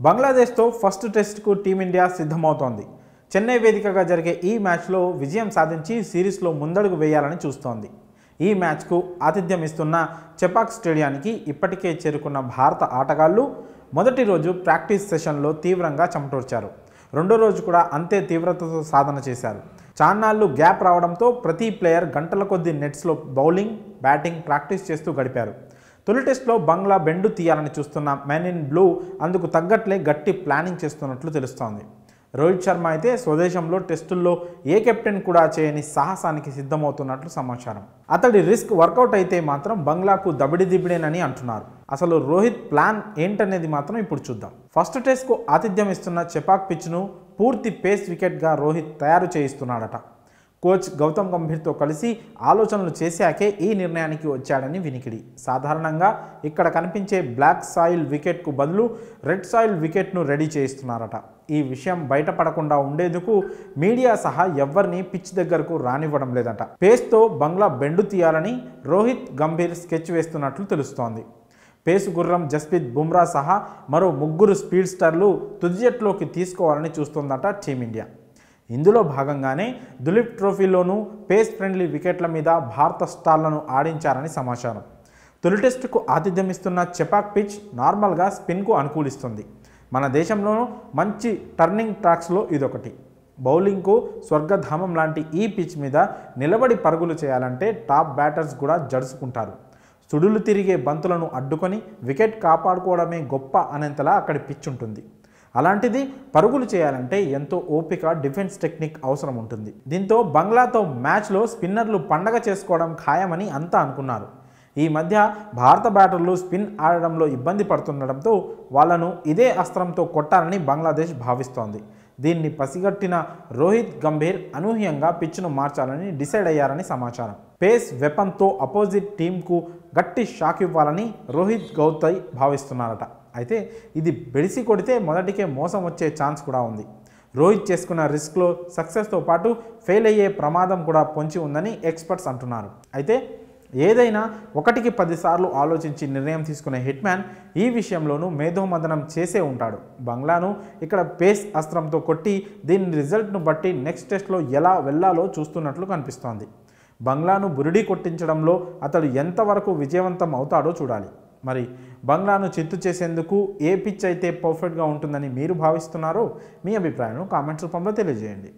బంగ్లాదేశ్తో first టెస్ట్కు team India సిద్ధమవుతోంది. చెన్నై వేదికగా జరిగే ఈ మ్యాచ్లో విజయం సాధించి సిరీస్లో ముందడుగు వేయాలని చూస్తోంది. ఈ మ్యాచ్కు ఆతిథ్యం ఇస్తున్న చెపాక్ స్టేడియానికి ఇప్పటికే చేరుకున్న భారత ఆటగాళ్లు మొదటి రోజు ప్రాక్టీస్ సెషన్లో తీవ్రంగా చెమటోడ్చారు. రెండో రోజు కూడా అంతే తీవ్రతతో సాధన చేశారు. చాన్నాళ్లు గ్యాప్ రావడంతో ప్రతి ప్లేయర్ గంటల కొద్దీ నెట్స్లో బౌలింగ్, బ్యాటింగ్ ప్రాక్టీస్ చేస్తూ గడిపారు. తొలి టెస్ట్లో బంగ్లా బెండు తీయాలని చూస్తున్న మెన్ ఇన్ బ్లూ అందుకు తగ్గట్లే గట్టి ప్లానింగ్ చేస్తున్నట్లు తెలుస్తోంది. రోహిత్ శర్మ అయితే స్వదేశంలో టెస్టుల్లో ఏ కెప్టెన్ కూడా చేయని సాహసానికి సిద్ధమవుతున్నట్లు సమాచారం. అతడి రిస్క్ వర్కౌట్ అయితే మాత్రం బంగ్లాకు దబిడిదిబిడేనని అంటున్నారు. అసలు రోహిత్ ప్లాన్ ఏంటనేది మాత్రం ఇప్పుడు చూద్దాం. ఫస్ట్ టెస్ట్కు ఆతిథ్యం ఇస్తున్న చెపాక్ పిచ్ను పూర్తి పేస్ వికెట్గా రోహిత్ తయారు చేయిస్తున్నాడట. కోచ్ గౌతమ్ గంభీర్తో కలిసి ఆలోచనలు చేశాకే ఈ నిర్ణయానికి వచ్చాడని వినికిడి. సాధారణంగా ఇక్కడ కనిపించే బ్లాక్ సాయిల్ వికెట్కు బదులు రెడ్ సాయిల్ వికెట్ను రెడీ చేయిస్తున్నారట. ఈ విషయం బయటపడకుండా ఉండేందుకు మీడియా సహా ఎవ్వరిని పిచ్ దగ్గరకు రానివ్వడం లేదట. పేస్తో బంగ్లా బెండు తీయాలని రోహిత్, గంభీర్ స్కెచ్ వేస్తున్నట్లు తెలుస్తోంది. పేసు గుర్రం జస్ప్రీత్ బుమ్రా సహా మరో 3 స్పీడ్ స్టార్లు తుది జట్టులోకి తీసుకోవాలని చూస్తోందట టీమిండియా. ఇందులో భాగంగానే దులీప్ ట్రోఫీలోనూ పేస్ ఫ్రెండ్లీ వికెట్ల మీద భారత స్టార్లను ఆడించారని సమాచారం. తొలి టెస్టుకు ఆతిథ్యం ఇస్తున్న చెపాక్ పిచ్ నార్మల్గా స్పిన్కు అనుకూలిస్తుంది. మన దేశంలోనూ మంచి టర్నింగ్ ట్రాక్స్లో ఇదొకటి. బౌలింగ్కు స్వర్గధామం లాంటి ఈ పిచ్ మీద నిలబడి పరుగులు చేయాలంటే టాప్ బ్యాటర్స్ కూడా జడుసుకుంటారు. సుడులు తిరిగే బంతులను అడ్డుకొని వికెట్ కాపాడుకోవడమే గొప్ప అనేంతలా అక్కడి పిచ్ ఉంటుంది. అలాంటిది పరుగులు చేయాలంటే ఎంతో ఓపిక, డిఫెన్స్ టెక్నిక్ అవసరం ఉంటుంది. దీంతో బంగ్లాతో మ్యాచ్లో స్పిన్నర్లు పండగ చేసుకోవడం ఖాయమని అంతా అనుకున్నారు. ఈ మధ్య భారత బ్యాటర్లు స్పిన్ ఆడడంలో ఇబ్బంది పడుతుండడంతో వాళ్లను ఇదే అస్త్రంతో కొట్టాలని బంగ్లాదేశ్ భావిస్తోంది. దీన్ని పసిగట్టిన రోహిత్, గంభీర్ అనూహ్యంగా పిచ్ను మార్చాలని డిసైడ్ అయ్యారని సమాచారం. పేస్ వెపన్తో అపోజిట్ టీంకు గట్టి షాక్ ఇవ్వాలని రోహిత్, గౌతమ్ భావిస్తున్నారట. అయితే ఇది బెడిసి కొడితే మొదటికే మోసం వచ్చే ఛాన్స్ కూడా ఉంది. రోహిత్ చేసుకున్న రిస్క్లో సక్సెస్తో పాటు ఫెయిల్ అయ్యే ప్రమాదం కూడా పొంచి ఉందని ఎక్స్పర్ట్స్ అంటున్నారు. అయితే ఏదైనా 1కి 10 సార్లు ఆలోచించి నిర్ణయం తీసుకునే హిట్మ్యాన్ ఈ విషయంలోనూ మేధోమథనం చేసే ఉంటాడు. బంగ్లాను ఇక్కడ పేస్ అస్త్రంతో కొట్టి దీని రిజల్ట్ను బట్టి నెక్స్ట్ టెస్ట్లో ఎలా వెళ్లాలో చూస్తున్నట్లు కనిపిస్తోంది. బంగ్లాను బురిడీ కొట్టించడంలో అతడు ఎంతవరకు విజయవంతం అవుతాడో చూడాలి. మరి బంగ్లాను చిత్తు చేసేందుకు ఏ పిచ్ అయితే పర్ఫెక్ట్గా ఉంటుందని మీరు భావిస్తున్నారో మీ అభిప్రాయాలను కామెంట్స్ రూపంలో తెలియజేయండి.